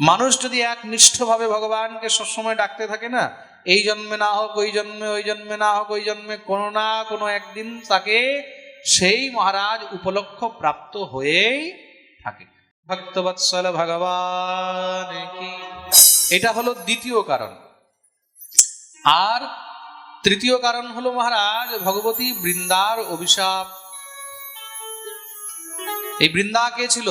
মানুষ যদি একনিষ্ঠভাবে ভগবানকে সবসময় ডাকতে থাকে না, এই জন্মে না হোক ওই জন্মে, ওই জন্মে না হোক ওই জন্মে, কোনো না কোনো একদিন তাকে সেই মহারাজ উপলক্ষ প্রাপ্ত হয়েই থাকে। ভক্তবৎসল ভগবান কি। এটা হলো দ্বিতীয় কারণ। আর তৃতীয় কারণ হলো মহারাজ ভগবতী বৃন্দার অভিশাপ। এই বৃন্দা কে ছিল?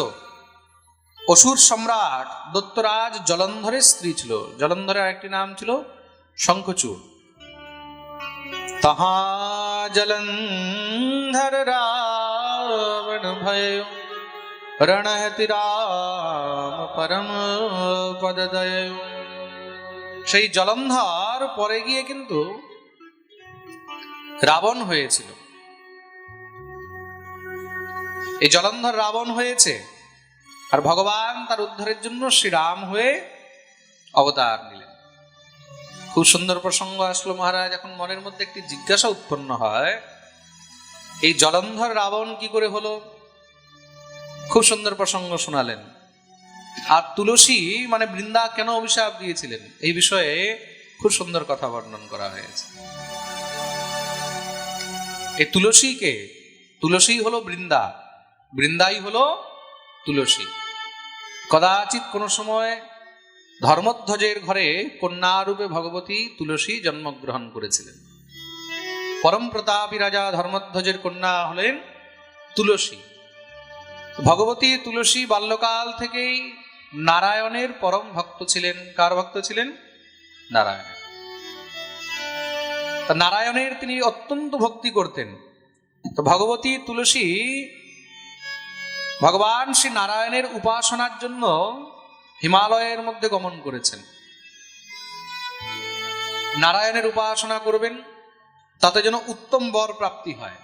অসুর সম্রাট দত্তরাজ জলন্ধরের স্ত্রী ছিল। জলন্ধরের আরেকটি নাম ছিল শঙ্খচূড়। তাহা জলন্ধর রাবণ ভয় রণহতি রাম পরম পদদয়। সেই জলন্ধর পরে গিয়ে কিন্তু রাবণ হয়েছিল। এই জলন্ধর রাবণ হয়েছে, আর ভগবান তার উদ্ধারের জন্য শ্রীরাম হয়ে অবতার নিলেন। খুব সুন্দর প্রসঙ্গ আসলো মহারাজ। এখন মনের মধ্যে একটি জিজ্ঞাসা উৎপন্ন হয়, এই জলন্ধর রাবণ কি করে হলো? খুব সুন্দর প্রসঙ্গ শোনালেন। আর তুলসী মানে বৃন্দা কেন অভিশাপ দিয়েছিলেন, এই বিষয়ে খুব সুন্দর কথা বর্ণন করা হয়েছে। এই তুলসী কে? তুলসী হলো বৃন্দা, বৃন্দাই হলো তুলসী। কদাচিৎ কোন সময় ধর্মধ্বজের ঘরে কন্যারূপে ভগবতী তুলসী জন্মগ্রহণ করেছিলেন। পরম প্রতাপী রাজা ধর্মধ্বজের কন্যা হলেন তুলসী। ভগবতী তুলসী বাল্যকাল থেকেই নারায়ণের পরম ভক্ত ছিলেন। কার ভক্ত ছিলেন? নারায়ণের। তা নারায়ণের তিনি অত্যন্ত ভক্তি করতেন। তো ভগবতী তুলসী ভগবান শ্রী নারায়ণের উপাসনার জন্য হিমালয়ের মধ্যে গমন করেছেন। নারায়ণের উপাসনা করবেন, তাতে যেন উত্তম বর প্রাপ্তি হয়।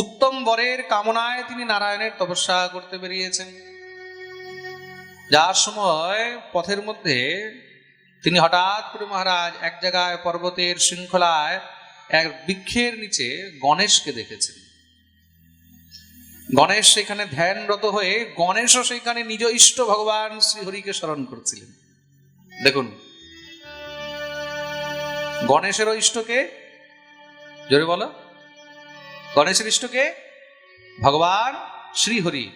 উত্তম বরের কামনায় তিনি নারায়ণের তপস্যা করতে বেরিয়েছেন। যার সময় পথের মধ্যে তিনি হঠাৎ করে মহারাজ এক জায়গায় পর্বতের শৃঙ্খলায় এক বৃক্ষের নিচে গণেশকে দেখেছেন। গণেশ সেখানে ধ্যানরত হয়ে, গণেশও সেখানে নিজ ইষ্ট ভগবান শ্রীহরিকে স্মরণ করছিলেন। দেখুন, গণেশেরও ইষ্টকে, জোরে বলো, গণেশের ইষ্টকে ভগবান শ্রীহরি।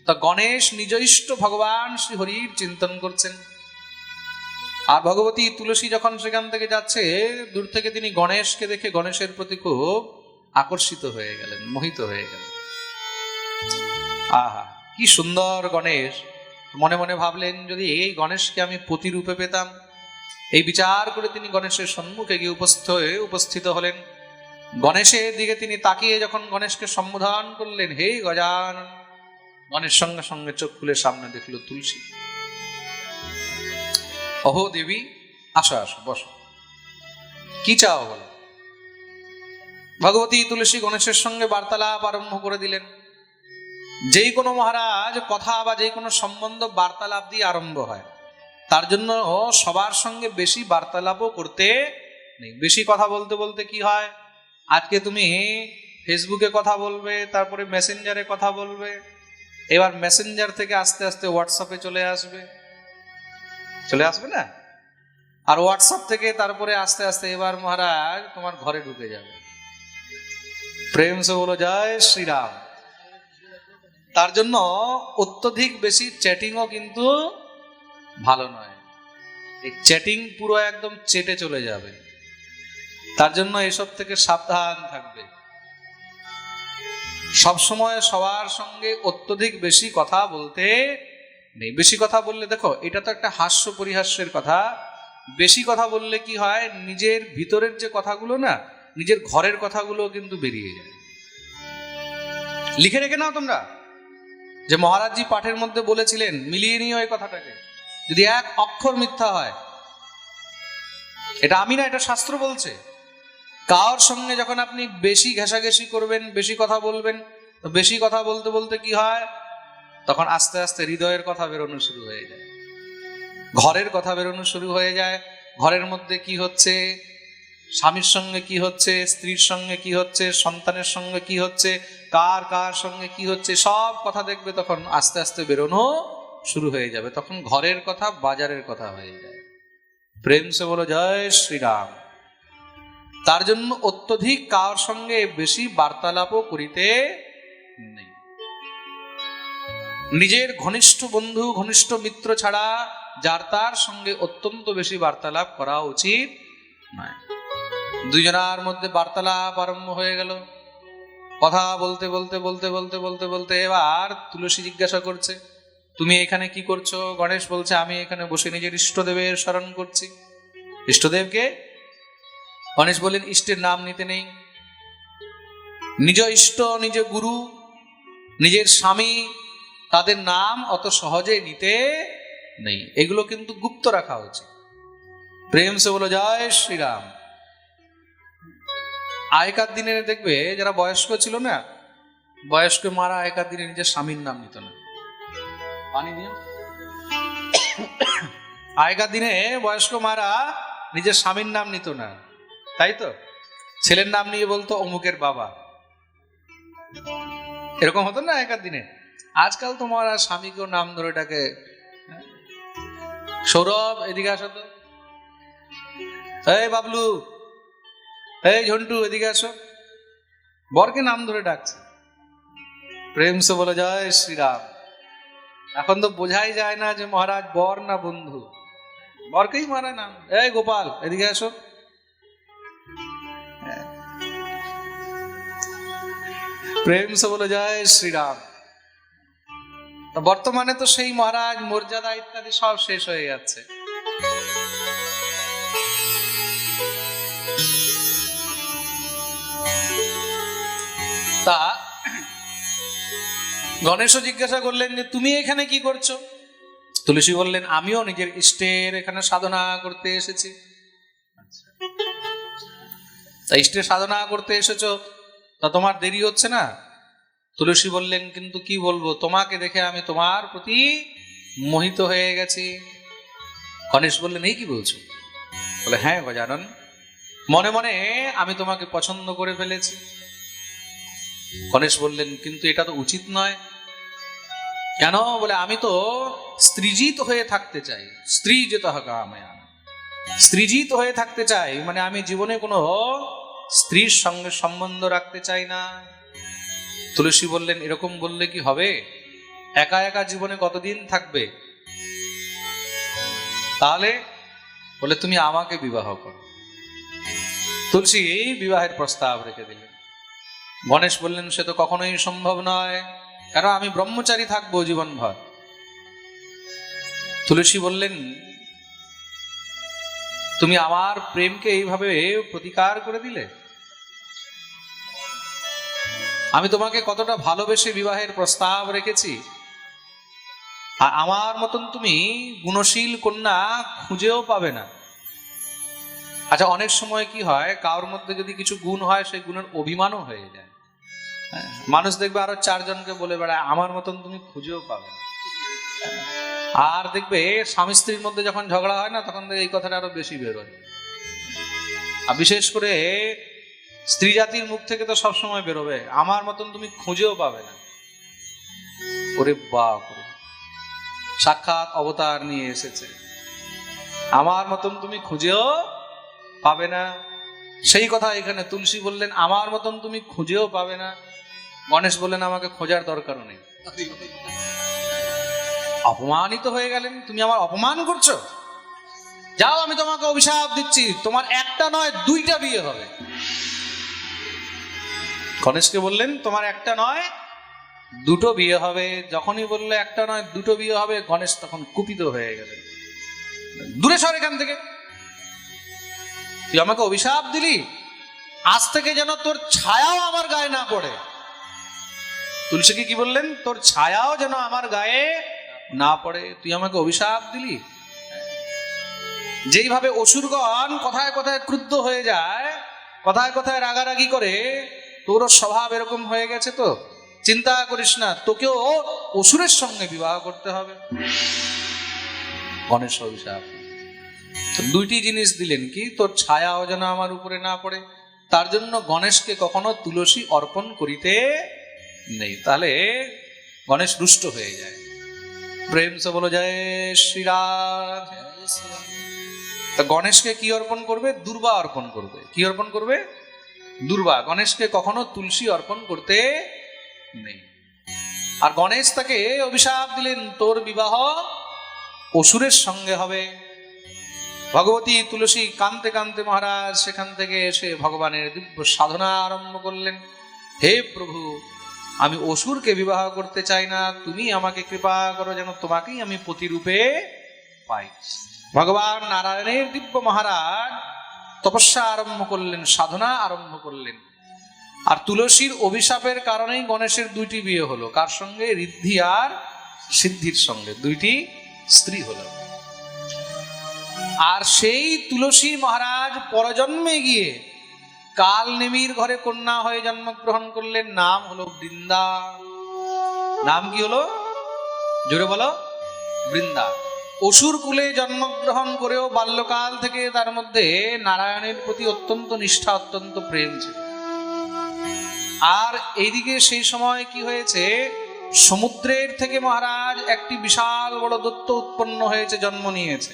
তা গণেশ নিজ ইষ্ট ভগবান শ্রীহরির চিন্তন করছেন। আর ভগবতী তুলসী যখন সেখান থেকে যাচ্ছে, দূর থেকে তিনি গণেশকে দেখে গণেশের প্রতি খুব আকর্ষিত হয়ে গেলেন, মোহিত হয়ে গেলেন। আহা, কি সুন্দর গণেশ! মনে মনে ভাবলেন, যদি এই গণেশকে আমি পতিরূপে পেতাম। এই বিচার করে তিনি গণেশের সম্মুখে গিয়ে উপস্থিত হলেন। গণেশের দিকে তিনি তাকিয়ে যখন গণেশকে সম্বোধন করলেন, হে গজানন, গণেশ সঙ্গে সঙ্গে চোখ খুলে সামনে দেখল তুলসী। অহো দেবী, আসো আসো, বসো, কি চাও বলো। ভগবতী তুলসী গণেশের সঙ্গে বার্তালাপ আরম্ভ করে দিলেন। যেই কোনো মহারাজ কথা বা যেই কোনো সম্বন্ধ বার্তালাপ দিয়ে আরম্ভ হয়, তার জন্য সবার সঙ্গে বেশি বার্তালাপও করতে নেই। বেশি কথা বলতে বলতে কি হয়, আজকে তুমি ফেসবুকে কথা বলবে, তারপরে মেসেঞ্জারে কথা বলবে, এবার মেসেঞ্জার থেকে আস্তে আস্তে হোয়াটসঅ্যাপে চলে আসবে না? আর হোয়াটসঅ্যাপ থেকে তারপরে আস্তে আস্তে এবার মহারাজ তোমার ঘরে ঢুকে যাবে। প্রেম সে বলো জয় শ্রীরাম। তার জন্য অত্যধিক বেশি চ্যাটিংও কিন্তু ভালো নয়। এই চ্যাটিং পুরো একদম চেটে চলে যাবে। তার জন্য এসব থেকে সাবধান থাকবে। সবসময় সবার সঙ্গে অত্যধিক বেশি কথা বলতে নেই। বেশি কথা বললে, দেখো, এটা তো একটা হাস্য পরিহাস্যের কথা। বেশি কথা বললে কি হয়, নিজের ভিতরের যে কথাগুলো না, নিজের ঘরের কথাগুলো কিন্তু বেরিয়ে যায়। লিখে রেখে নাও তোমরা, যে মহারাজজি পাঠের মধ্যে বলেছিলেন, মিলিয়ে নিও এই কথাটাকে। যদি এক অক্ষর মিথ্যা হয়, এটা আমি না, এটা শাস্ত্র বলছে। কার সঙ্গে যখন আপনি বেশি ঘেঁষাঘেঁষি করবেন, বেশি কথা বলবেন, তো বেশি কথা বলতে বলতে কি হয়, তখন আস্তে আস্তে হৃদয়ের কথা বেরোনো শুরু হয়ে যায়, ঘরের কথা বেরোনো শুরু হয়ে যায়। ঘরের মধ্যে কি হচ্ছে, স্বামীর সঙ্গে কি হচ্ছে, স্ত্রীর সঙ্গে কি হচ্ছে, সন্তানের সঙ্গে কি হচ্ছে, কার কার সঙ্গে কি হচ্ছে, সব কথা দেখবে তখন আস্তে আস্তে বেরোনো শুরু হয়ে যাবে, তখন ঘরের কথা বাজারের কথা হয়ে যায়। প্রেম সে বলো জয় শ্রীরাম। তার জন্য অত্যধিক কার সঙ্গে বেশি বার্তালাপও করিতে নেই। নিজের ঘনিষ্ঠ বন্ধু ঘনিষ্ঠ মিত্র ছাড়া যার তার সঙ্গে অত্যন্ত বেশি বার্তালাপ করা উচিত নয়। দুজনার মধ্যে বার্তালাপ আরম্ভ হয়ে গেল, কথা বলতে বলতে বলতে বলতে বলতে বলতে এবার তুলসী জিজ্ঞাসা করছে, তুমি এখানে কি করছো? গণেশ বলছে, আমি এখানে বসে নিজের ইষ্টদেবের স্মরণ করছি। ইষ্টদেবকে? গণেশ বললেন, ইষ্টের নাম নিতে নেই। নিজ ইষ্ট, নিজ গুরু, নিজের স্বামী, তাদের নাম অত সহজে নিতে নেই, এগুলো কিন্তু গুপ্ত রাখা উচিত। প্রেম সে বলো জয় শ্রীরাম। আগেকার দিনে দেখবে যারা বয়স্ক ছিল না, বয়স্ক মারা আগেকার দিনে নিজের স্বামীর নাম নিত না। পানি দিয়ে আগেকার দিনে বয়স্ক মারা নিজের স্বামীর নাম নিত না, তাই তো? ছেলের নাম নিয়ে বলতো অমুকের বাবা, এরকম হতো না আগেকার দিনে। আজকাল তোমার আর স্বামীকেও নাম ধরে ডাকে। সৌরভ এদিকে আসো তো, এই বাবলু, এই ঝন্টু এদিকে আসো, বরকে নাম ধরে ডাকছে। প্রেম সে বলে জয় শ্রীরাম। এখন তো বোঝাই যায় না যে মহারাজ বর না বন্ধু, বরকেই মারে নাম। এই গোপাল এদিকে আসো। প্রেম সে বলে জয় শ্রীরাম। বর্তমানে তো সেই মহারাজ মর্যাদা ইত্যাদি সব শেষ হয়ে যাচ্ছে। তা গণেশও জিজ্ঞাসা করলেন যে তুমি এখানে কি করছো? তুলসী বললেন, আমিও নিজের ইষ্টের এখানে সাধনা করতে এসেছি। তা ইষ্টের সাধনা করতে এসেছো, তা তোমার দেরি হচ্ছে না? তুলসী বললেন, কিন্তু কি বলবো, তোমাকে দেখে আমি তোমার প্রতি মোহিত হয়ে গেছি। গণেশ বললেন, এই কি বলছো? বলে, হ্যাঁ গজানন, মনে মনে আমি তোমাকে পছন্দ করে ফেলেছি। গণেশ বললেন, কিন্তু এটা তো উচিত নয়। কেন? বলে, আমি তো স্ত্রীজিত হয়ে থাকতে চাই। স্ত্রী যেত হাকাময়া, স্ত্রীজিত হয়ে থাকতে চাই, মানে আমি জীবনে কোনো স্ত্রীর সঙ্গে সম্বন্ধ রাখতে চাই না। তুলসী বললেন, এরকম বললে কি হবে? একা একা জীবনে কতদিন থাকবে? তাহলে বলে, তুমি আমাকে বিবাহ করো। তুলসী এই বিবাহের প্রস্তাব রেখে দিলেন। গণেশ বললেন, সে তো কখনোই সম্ভব নয়, কারণ আমি ব্রহ্মচারী থাকবো জীবনভর। তুলসী বললেন, তুমি আমার প্রেমকে এইভাবে প্রতিকার করে দিলে। আমি তোমাকে কতটা ভালোবেসে বিবাহের প্রস্তাব রেখেছি, আর আমার মতন তুমি গুণশীল কন্যা খুঁজেও পাবে না। আচ্ছা, অনেক সময় কি হয়, কারোর মধ্যে যদি কিছু গুণ হয়, সেই গুণের অভিমানও হয়ে যায়। মানুষ দেখবে আরো চারজনকে বলে বেড়ায়, আমার মতন তুমি খুঁজেও পাবে না। আর দেখবে স্বামী স্ত্রীর মধ্যে যখন ঝগড়া হয় না, তখন এই কথাটা আরো বেশি বেরোয়। আর বিশেষ করে স্ত্রী জাতির মুখ থেকে তো সবসময় বেরোবে, আমার মতন তুমি খুঁজেও পাবে না। ওরে বাপ, সাক্ষাৎ অবতার নিয়ে এসেছে, আমার মতন তুমি খুঁজেও পাবে না। সেই কথা এখানে তুলসী বললেন, আমার মতন তুমি খুঁজেও পাবে না। গণেশ বললেন, আমাকে খোঁজার দরকার নেই। অপমানিত হয়ে গেলেন, তুমি আমার অপমান করছো, যাও আমি তোমাকে অভিশাপ দিচ্ছি, তোমার একটা নয় দুইটা বিয়ে হবে। গণেশকে বললেন, তোমার একটা নয় দুটো বিয়ে হবে। যখনই বললে একটা নয় দুটো বিয়ে হবে, গণেশ তখন কুপিত হয়ে গেলেন, দূরে সর এখান থেকে, তুই আমাকে অভিশাপ দিলি, আজ থেকে যেন তোর ছায়াও আমার গায়ে না পড়ে। তুলসীকে কি বললেন? তোর ছায়াও যেন আমার গায়ে না পড়ে, তুই আমাকে অভিশাপ দিলি। যেইভাবে অসুরগণ কথায় কথায় ক্রুদ্ধ হয়ে যায়, কথায় কথায় রাগারাগি করে, তোরও স্বভাব এরকম হয়ে গেছে তো, চিন্তা করিস না, তোকেও অসুরের সঙ্গে বিবাহ করতে হবে। গণেশ অভিশাপ দুইটি জিনিস দিলেন, কি তোর ছায়াও যেন আমার উপরে না পড়ে। তার জন্য গণেশকে কখনো তুলসী অর্পণ করিতে নেই, তাহলে গণেশ রুষ্ট হয়ে যায়। প্রেম সে বলো জয় শ্রীরাম। তা গণেশকে কি অর্পণ করবে? দুর্বা অর্পণ করবে। কি অর্পণ করবে? দুর্বা। গণেশকে কখনো তুলসী অর্পণ করতে নেই। আর গণেশ তাকে অভিশাপ দিলেন, তোর বিবাহ অসুরের সঙ্গে হবে। ভগবতী তুলসী কাঁদতে কাঁদতে মহারাজ সেখান থেকে এসে ভগবানের দিব্য সাধনা আরম্ভ করলেন। হে প্রভু, আমি অসুরকে বিবাহ করতে চাই না, তুমি আমাকে কৃপা করো যেন তোমাকেই আমি পতিরূপে পাই। ভগবান নারায়ণের দিব্য মহারাজ তপস্যা আরম্ভ করলেন, সাধনা আরম্ভ করলেন। আর তুলসীর অভিশাপের কারণেই গণেশের দুইটি বিয়ে হলো। কার সঙ্গে? ঋদ্ধি আর সিদ্ধির সঙ্গে দুইটি স্ত্রী হলো। আর সেই তুলসী মহারাজ পরজন্মে গিয়ে কাল নেমির ঘরে কন্যা হয়ে জন্মগ্রহণ করলেন। নাম হলো বৃন্দা। নাম কি হলো? জোরে বলো। বৃন্দা। অসুর কুলে জন্মগ্রহণ করেও বাল্যকাল থেকে তার মধ্যে নারায়ণের প্রতি অত্যন্ত নিষ্ঠা, অত্যন্ত প্রেম ছিল। আর এইদিকে সেই সময় কি হয়েছে, সমুদ্রের থেকে মহারাজ একটি বিশাল বড় দৈত্য উৎপন্ন হয়েছে, জন্ম নিয়েছে।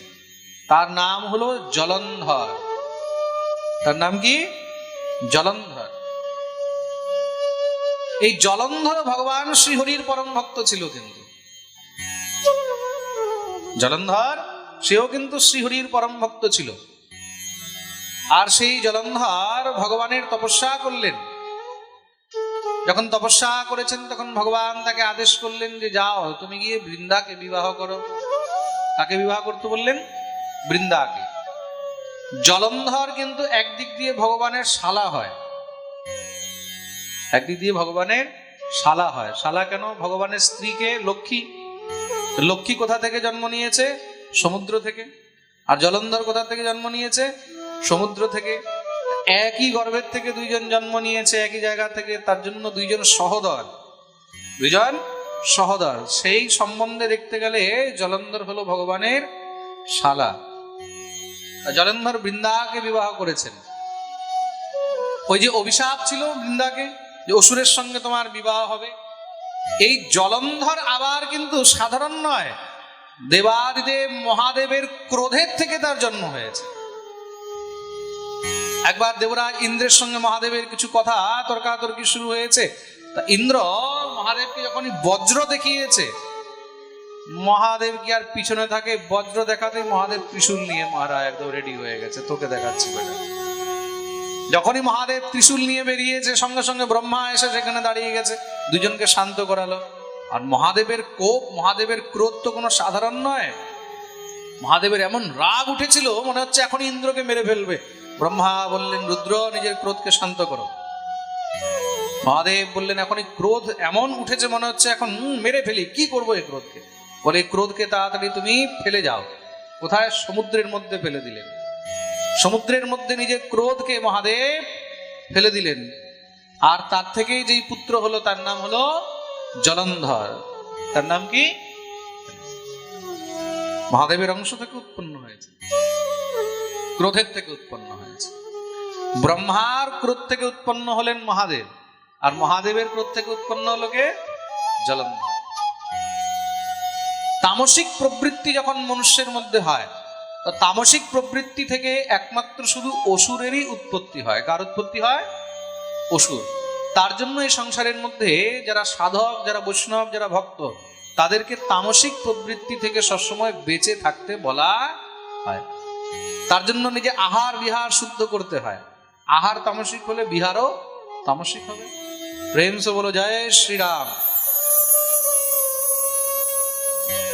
তার নাম হলো জলন্ধর। তার নাম কি? জলন্ধর। এই জলন্ধর ভগবান শ্রীহরির পরম ভক্ত ছিল। কিন্তু জলন্ধর সেও কিন্তু শ্রীহরির পরম ভক্ত ছিল। আর সেই জলন্ধর ভগবানের তপস্যা করলেন। যখন তপস্যা করেছেন তখন ভগবান তাকে আদেশ করলেন যে যাও, তুমি গিয়ে বৃন্দাকে বিবাহ করো। তাকে বিবাহ করতে বললেন? বৃন্দাকে। জলন্ধর কিন্তু একদিক দিয়ে ভগবানের শালা হয়। একদিক দিয়ে ভগবানের শালা হয়। শালা কেন? ভগবানের স্ত্রীকে লক্ষ্মী। লক্ষ্মী কোথা থেকে জন্ম নিয়েছে? সমুদ্র থেকে। আর জলন্ধর কোথা থেকে জন্ম নিয়েছে? সমুদ্র থেকে। একই গর্ভের থেকে দুইজন জন্ম নিয়েছে, একই জায়গা থেকে। তার জন্য দুইজন সহোদর। দুইজন সহোদর। সেই সম্বন্ধে দেখতে গেলে জলন্ধর হলো ভগবানের শালা। জলন্ধর বৃন্দাকে বিবাহ করেছেন। ওই যে অভিশাপ ছিল বৃন্দাকে যে অসুরের সঙ্গে তোমার বিবাহ হবে, এই জলন্ধর আবার কিন্তু সাধারণ নয়। দেবাদিদেব মহাদেবের ক্রোধের থেকে তার জন্ম হয়েছে। একবার দেবরাজ ইন্দ্রের সঙ্গে মহাদেবের কিছু কথা তর্কাতর্কি শুরু হয়েছে। তা ইন্দ্র মহাদেবকে যখনই বজ্র দেখিয়েছে, মহাদেব কি আর পিছনে থাকে? বজ্র দেখাতে মহাদেব ত্রিশূল নিয়ে মহারাজ একদম রেডি হয়ে গেছে, তোকে দেখাচ্ছি বেটা। যখনই মহাদেব ত্রিশূল নিয়ে বেরিয়েছে, সঙ্গে সঙ্গে ব্রহ্মা এসে সেখানে দাঁড়িয়ে গেছে, দুজনকে শান্ত করালো। আর মহাদেবের কোপ, মহাদেবের ক্রোধ তো কোনো সাধারণ নয়। মহাদেবের এমন রাগ উঠেছিল, মনে হচ্ছে এখনই ইন্দ্রকে মেরে ফেলবে। ব্রহ্মা বললেন, রুদ্র নিজের ক্রোধকে শান্ত করো। মহাদেব বললেন, এখনই ক্রোধ এমন উঠেছে, মনে হচ্ছে এখন মেরে ফেলি। কি করবো এই ক্রোধকে? বলে, ক্রোধকে তাড়াতাড়ি তুমি ফেলে যাও। কোথায়? সমুদ্রের মধ্যে ফেলে দিলেন। সমুদ্রের মধ্যে নিজের ক্রোধকে মহাদেব ফেলে দিলেন। আর তার থেকেই যেই পুত্র হলো তার নাম হলো জলন্ধর। তার নাম কি? মহাদেবের অংশ থেকে উৎপন্ন হয়েছে, ক্রোধের থেকে উৎপন্ন হয়েছে। ব্রহ্মার ক্রোধ থেকে উৎপন্ন হলেন মহাদেব, আর মহাদেবের ক্রোধ থেকে উৎপন্ন হলো কে? জলন্ধর। তামসিক প্রবৃত্তি যখন মনুষ্যের মধ্যে হয়, তামসিক প্রবৃত্তি থেকে একমাত্র শুধু অসুরেরই উৎপত্তি হয়। কার উৎপত্তি হয়? অসুর। তার জন্য এই সংসারের মধ্যে যারা সাধক, যারা বৈষ্ণব, যারা ভক্ত, তাদেরকে তামসিক প্রবৃত্তি থেকে সবসময় বেঁচে থাকতে বলা হয়। তার জন্য নিজে আহার বিহার শুদ্ধ করতে হয়। আহার তামসিক হলে বিহারও তামসিক হবে। প্রেম সে বলো জয় শ্রীরাম।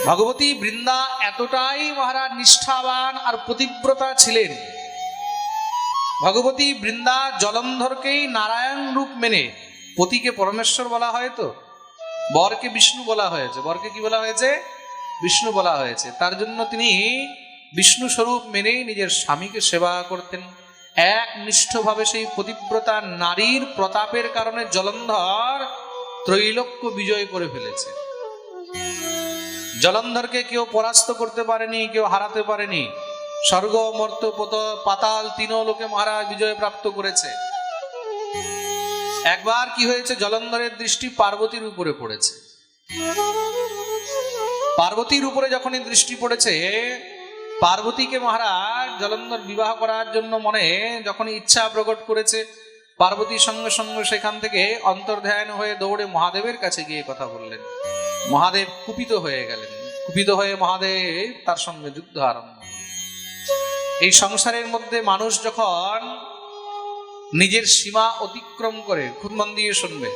ভগবতী বৃন্দা এতটাই মহারাজ নিষ্ঠাবান আর পতিব্রতা ছিলেন। ভগবতী বৃন্দা জলন্ধরকেই নারায়ণ রূপ মেনে, পতিকে পরমেশ্বর বলা হয়, তো বরকে বিষ্ণু বলা হয়েছে। বরকে কি বলা হয়েছে? বিষ্ণু বলা হয়েছে। তার জন্য তিনি বিষ্ণু স্বরূপ মেনেই নিজের স্বামীকে সেবা করতেন একনিষ্ঠভাবে। সেই পতিব্রতা নারীর প্রতাপের কারণে জলন্ধর ত্রৈলোক্য বিজয় করে ফেলেছে। জলন্ধরকে কেউ পরাস্ত করতে পারেনি, কেউ হারাতে পারেনি। স্বর্গ, মর্ত্য, পাতাল তিনও লোকে মহারাজ বিজয় প্রাপ্ত করেছে। একবার কি হয়েছে, জলন্ধরের দৃষ্টি পার্বতীর উপরে পড়েছে। পার্বতীর উপরে যখনই দৃষ্টি পড়েছে, পার্বতীকে মহারাজ জলন্ধর বিবাহ করার জন্য মনে যখনই ইচ্ছা প্রকট করেছে, পার্বতীর সঙ্গে সঙ্গে সেখান থেকে অন্তর্ধ্যান হয়ে দৌড়ে মহাদেবের কাছে গিয়ে কথা বললেন। মহাদেব কুপিত হয়ে গেলেন। কুপিত হয়ে মহাদেব তার সঙ্গে যুদ্ধ আরম্ভ। এই সংসারের মধ্যে মানুষ যখন নিজের সীমা অতিক্রম করে, খুব মন দিয়ে শুনবে,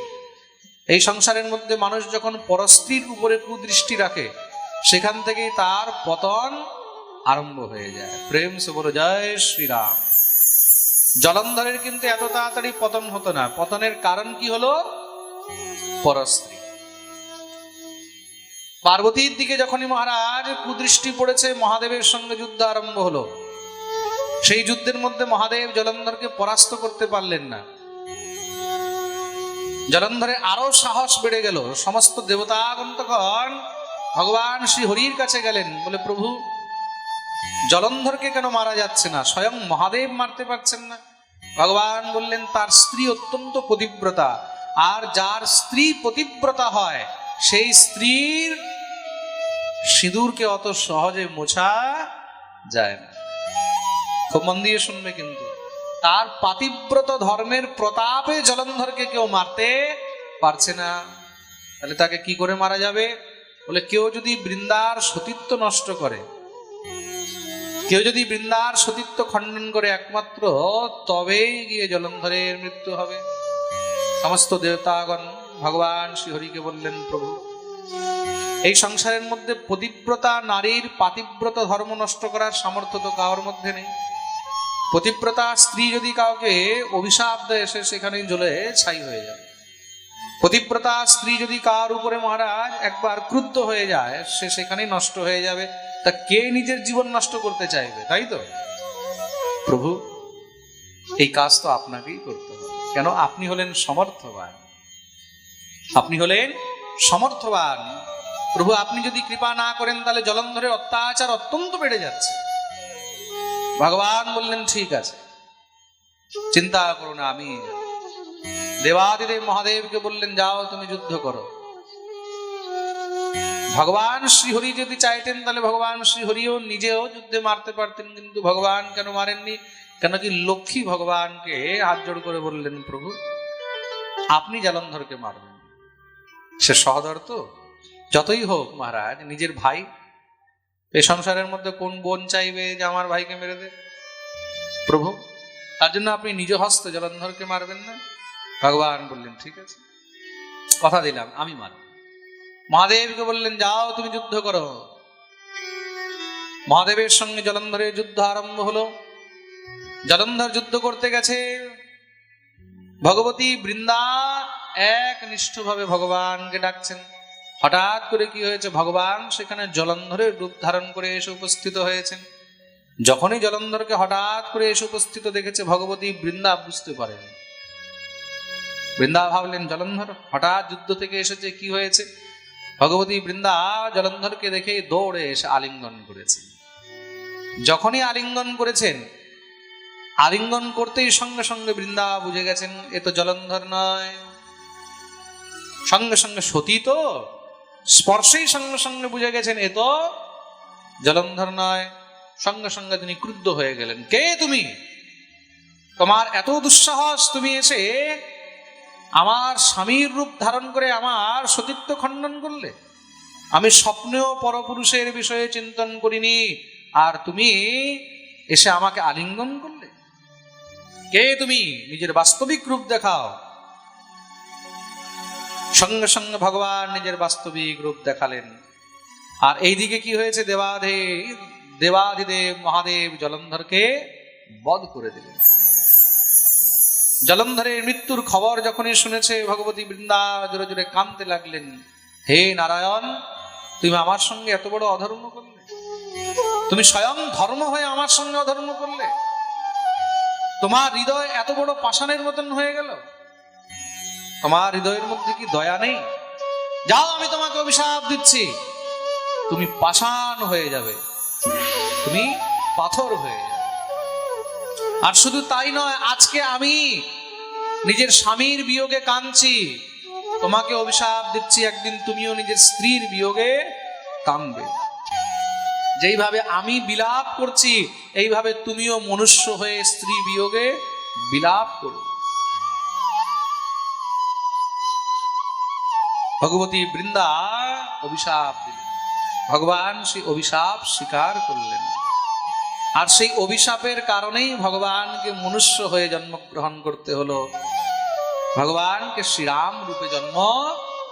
এই সংসারের মধ্যে মানুষ যখন পরস্ত্রীর উপরে কুদৃষ্টি রাখে, সেখান থেকেই তার পতন আরম্ভ হয়ে যায়। প্রেম সে বলো জয় শ্রীরাম। জলন্ধরের কিন্তু এত তাড়াতাড়ি পতন হতো না। পতনের কারণ কি হলো? পরস্ত্রী। পার্বতীর দিকে যখনই মহারাজ কুদৃষ্টি পড়েছে, মহাদেবের সঙ্গে যুদ্ধ আরম্ভ হলো। সেই যুদ্ধের মধ্যে মহাদেব জলন্ধরকে পরাস্ত করতে পারলেন না। জলন্ধরে আরো সাহস বেড়ে গেল। সমস্ত দেবতাগণ তখন ভগবান শ্রী হরির কাছে গেলেন, বলে প্রভু জলন্ধরকে কেন মারা যাচ্ছে না? স্বয়ং মহাদেব মারতে পারছেন না। ভগবান বললেন তার স্ত্রী অত্যন্ত পতিব্রতা, আর যার স্ত্রী পতিব্রতা হয় সেই স্ত্রীর সিঁদুরকে অত সহজে মোছা যায় না। খুব মন দিয়ে শুনবে, কিন্তু তার পাতিব্রত ধর্মের প্রতাপে জলন্ধরকে কেউ মারতে পারছে না। তাহলে তাকে কি করে মারা যাবে? বলে কেউ যদি বৃন্দার সতীত্ব নষ্ট করে, কেউ যদি বৃন্দার সতীত্ব খণ্ডন করে, একমাত্র তবেই গিয়ে জলন্ধরের মৃত্যু হবে। সমস্ত দেবতাগণ ভগবান শ্রীহরিকে বললেন, প্রভু এই সংসারের মধ্যে পতিব্রতা নারীর পাতিব্রত ধর্ম নষ্ট করার সামর্থ্য তো কারোর মধ্যে নেই। পতিব্রতা স্ত্রী যদি কাউকে অভিশাপ দেয়, সে সেখানেই জ্বলে ছাই হয়ে যাবে। পতিব্রতা স্ত্রী যদি কার উপরে মহারাজ একবার ক্রুদ্ধ হয়ে যায়, সে সেখানেই নষ্ট হয়ে যাবে। তা কে নিজের জীবন নষ্ট করতে চাইবে? তাই তো প্রভু, এই কাজ তো আপনাকেই করতে হবে। কেন? আপনি হলেন সমর্থবান। আপনি হলেন সমর্থবান। প্রভু আপনি যদি কৃপা না করেন, তাহলে জলন্ধরের অত্যাচার অত্যন্ত বেড়ে যাচ্ছে। ভগবান বললেন ঠিক আছে, চিন্তা করো না, আমি। দেবাদিদেব মহাদেবকে বললেন যাও তুমি যুদ্ধ করো। ভগবান শ্রীহরি যদি চাইতেন, তাহলে ভগবান শ্রীহরিও নিজেও যুদ্ধে মারতে পারতেন, কিন্তু ভগবান কেন মারেননি? কেন কি লক্ষ্মী ভগবানকে হাত জোড় করে বললেন, প্রভু আপনি জলন্ধরকে মারবেন। সে সহদর তো, যতই হোক মহারাজ নিজের ভাই। এই সংসারের মধ্যে কোন বোন চাইবে যে আমার ভাইকে মেরে দে? প্রভু তার জন্য আপনি নিজ হস্তে জলন্ধরকে মারবেন না? ভগবান বললেন ঠিক আছে, কথা দিলাম আমি মারব। মহাদেবকে বললেন যাও তুমি যুদ্ধ করো। মহাদেবের সঙ্গে জলন্ধরের যুদ্ধ আরম্ভ হলো। জলন্ধর যুদ্ধ করতে গেছে, ভগবতী বৃন্দা এক নিষ্ঠভাবে ভগবানকে ডাকছেন। হঠাৎ করে কি হয়েছে, ভগবান সেখানে জলন্ধরের রূপ ধারণ করে এসে উপস্থিত হয়েছেন। যখনই জলন্ধরকে হঠাৎ করে এসে উপস্থিত দেখেছে, ভগবতী বৃন্দা বুঝতে পারেন। বৃন্দা ভাবলেন জলন্ধর হঠাৎ যুদ্ধ থেকে এসেছে, কি হয়েছে? ভগবতী বৃন্দা জলন্ধরকে দেখে দৌড়ে এসে আলিঙ্গন করেছেন। যখনই আলিঙ্গন করেছেন, আলিঙ্গন করতেই সঙ্গে সঙ্গে বৃন্দা বুঝে গেছেন এ তো জলন্ধর নয়। সঙ্গে সঙ্গে সতী তো, স্পর্শেই সঙ্গে সঙ্গে বুঝে গেছেন এ তো জলন্ধর নয়। সঙ্গে সঙ্গে তিনি ক্রুদ্ধ হয়ে গেলেন, কে তুমি? তোমার এত দুঃসাহস, তুমি এসে আমার স্বামীর রূপ ধারণ করে আমার সতীত্ব খণ্ডন করলে? আমি স্বপ্নেও পরপুরুষের বিষয়ে চিন্তন করিনি, আর তুমি এসে আমাকে আলিঙ্গন করলে? কে তুমি? নিজের বাস্তবিক রূপ দেখাও। সঙ্গে সঙ্গে ভগবান নিজের বাস্তবিক রূপ দেখালেন। আর এইদিকে কি হয়েছে, দেবাধিদেব মহাদেব জলন্ধরকে বধ করে দিলেন। জলন্ধরের মৃত্যুর খবর যখনই শুনেছে, ভগবতী বৃন্দা জোরে জোরে কাঁদতে লাগলেন, হে নারায়ণ, তুমি আমার সঙ্গে এত বড় অধর্ম করলে? তুমি স্বয়ং ধর্ম হয়ে আমার সঙ্গে অধর্ম করলে? তোমার হৃদয় এত বড় পাষাণের মতন হয়ে গেল? তোমার হৃদয়ের মধ্যে কি দয়া নেই? যাও আমি তোমাকে অভিশাপ দিচ্ছি, তুমি পাষাণ হয়ে যাবে, তুমি পাথর হয়ে যাবে। আর শুধু তাই নয়, আজকে আমি নিজের স্বামীর বিয়োগে কাঁদছি, তোমাকে অভিশাপ দিচ্ছি, একদিন তুমিও নিজের স্ত্রীর বিয়োগে কাঁদবে। যেইভাবে আমি বিলাপ করছি এইভাবে তুমিও মনুষ্য হয়ে স্ত্রী বিয়োগে বিলাপ করো। ভগবতী বৃন্দা অভিশাপ দিলেন, ভগবান সেই অভিশাপ স্বীকার করলেন। আর সেই অভিশাপের কারণেই ভগবানকে মনুষ্য হয়ে জন্মগ্রহণ করতে হলো, ভগবানকে শ্রীরাম রূপে জন্ম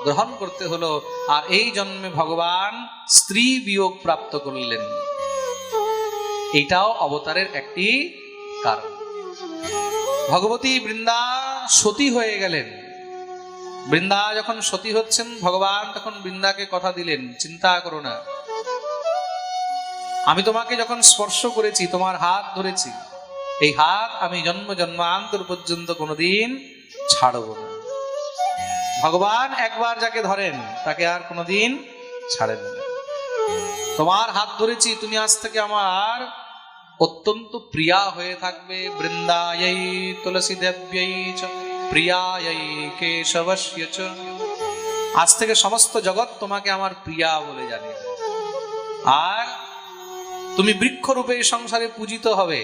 গ্রহণ করতে হলো। আর এই জন্মে ভগবান স্ত্রী বিয়োগ প্রাপ্ত করলেন, এটাও অবতারের একটি কারণ। ভগবতী বৃন্দা সতী হয়ে গেলেন। বৃন্দা যখন সতী হচ্ছেন, ভগবান তখন বৃন্দাকে কথা দিলেন, চিন্তা করো না, আমি তোমাকে যখন স্পর্শ করেছি, তোমার হাত ধরেছি, এই হাত আমি জন্ম জন্মান্তর পর্যন্ত কোনোদিন ছাড়ব না। ভগবান একবার যাকে ধরেন তাকে আর কোনোদিন ছাড়েন না। তোমার হাত ধরেছি, তুমি আজ থেকে আমার অত্যন্ত প্রিয়া হয়ে থাকবে। বৃন্দাयै তুলসী দেব্যৈ চ প্রিয়াयै কেশবস্য চ। আজ থেকে সমস্ত জগৎ তোমাকে আমার প্রিয়া বলে জানে। আর তুমি বৃক্ষ রূপে সংসারে পূজিত হবে,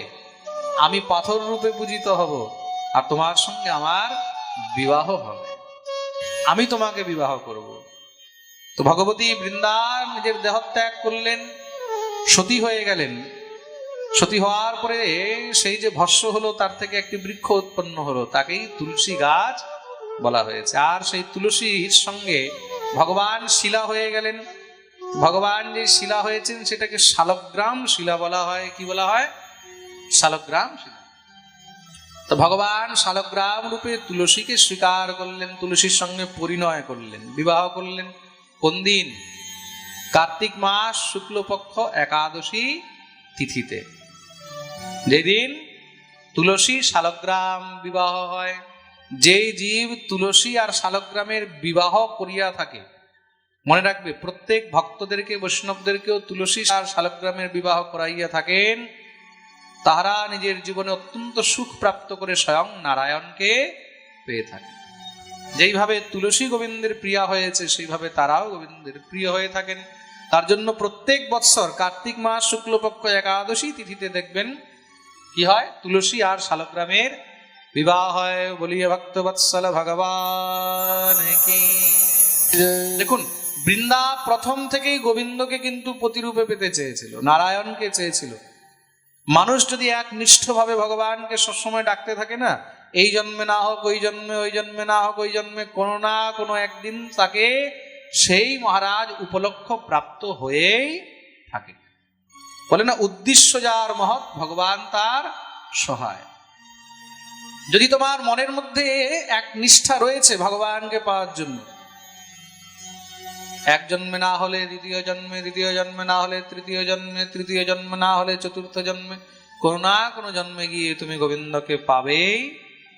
আমি পাথর রূপে পূজিত হব, আর তোমার সঙ্গে আমার বিবাহ হবে, আমি তোমাকে বিবাহ করব। তো ভগবতী বৃন্দা নিজের দেহত্যাগ করলেন, সতী হয়ে গেলেন। সতী হওয়ার পরে সেই যে ভস্য হলো তার থেকে একটি বৃক্ষ উৎপন্ন হলো, তাকেই তুলসী গাছ বলা হয়েছে। আর সেই তুলসীর সঙ্গে ভগবান শিলা হয়ে গেলেন। ভগবান যে শিলা হয়েছেন সেটাকে শালগ্রাম শিলা বলা হয়। কি বলা হয়? শালগ্রাম শিলা। তো ভগবান শালগ্রাম রূপে তুলসীকে স্বীকার করলেন, তুলসীর সঙ্গে পরিণয় করলেন, বিবাহ করলেন। কোন দিন? কার্তিক মাস শুক্লপক্ষ একাদশী তিথিতে, যেদিন তুলসী শালগ্রাম বিবাহ হয়। যেই জীব তুলসী আর শালগ্রামের বিবাহ করিয়া থাকে, মনে রাখবে, প্রত্যেক ভক্তদেরকে, বৈষ্ণবদেরকেও তুলসী আর শালগ্রামের বিবাহ করাইয়া থাকেন, তাহারা নিজের জীবনে অত্যন্ত সুখ প্রাপ্ত করে স্বয়ং নারায়ণকে পেয়ে থাকে। যেইভাবে তুলসী গোবিন্দের প্রিয়া হয়েছে, সেইভাবে তারাও গোবিন্দের প্রিয় হয়ে থাকেন। তার জন্য প্রত্যেক বৎসর কার্তিক মাস শুক্লপক্ষ একাদশী তিথিতে দেখবেন কি হয়? তুলসী আর শালগ্রামের বিবাহ হয়। বলিয়ে ভক্তবৎসল ভগবান কি। দেখুন, বৃন্দা প্রথম থেকেই গোবিন্দকে কিন্তু প্রতিরূপে পেতে চেয়েছিল, নারায়ণকে চেয়েছিল। মানুষ যদি একনিষ্ঠভাবে ভগবানকে সবসময় ডাকতে থাকে না, এই জন্মে না হোক ওই জন্মে, ওই জন্মে না হোক ওই জন্মে, কোনো না কোনো একদিন তাকে সেই মহারাজ উপলক্ষ প্রাপ্ত হয়েই থাকে। বলে না, উদ্দেশ্য যার মহৎ, ভগবান তার সহায়। যদি তোমার মনের মধ্যে এক নিষ্ঠা রয়েছে ভগবানকে পাওয়ার জন্য, এক জন্মে না হলে দ্বিতীয় জন্মে, দ্বিতীয় জন্মে না হলে তৃতীয় জন্মে, তৃতীয় জন্মে না হলে চতুর্থ জন্মে, কোনো না কোনো জন্মে গিয়ে তুমি গোবিন্দকে পাবেই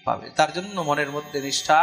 পাবে। তার জন্য মনের মধ্যে নিষ্ঠা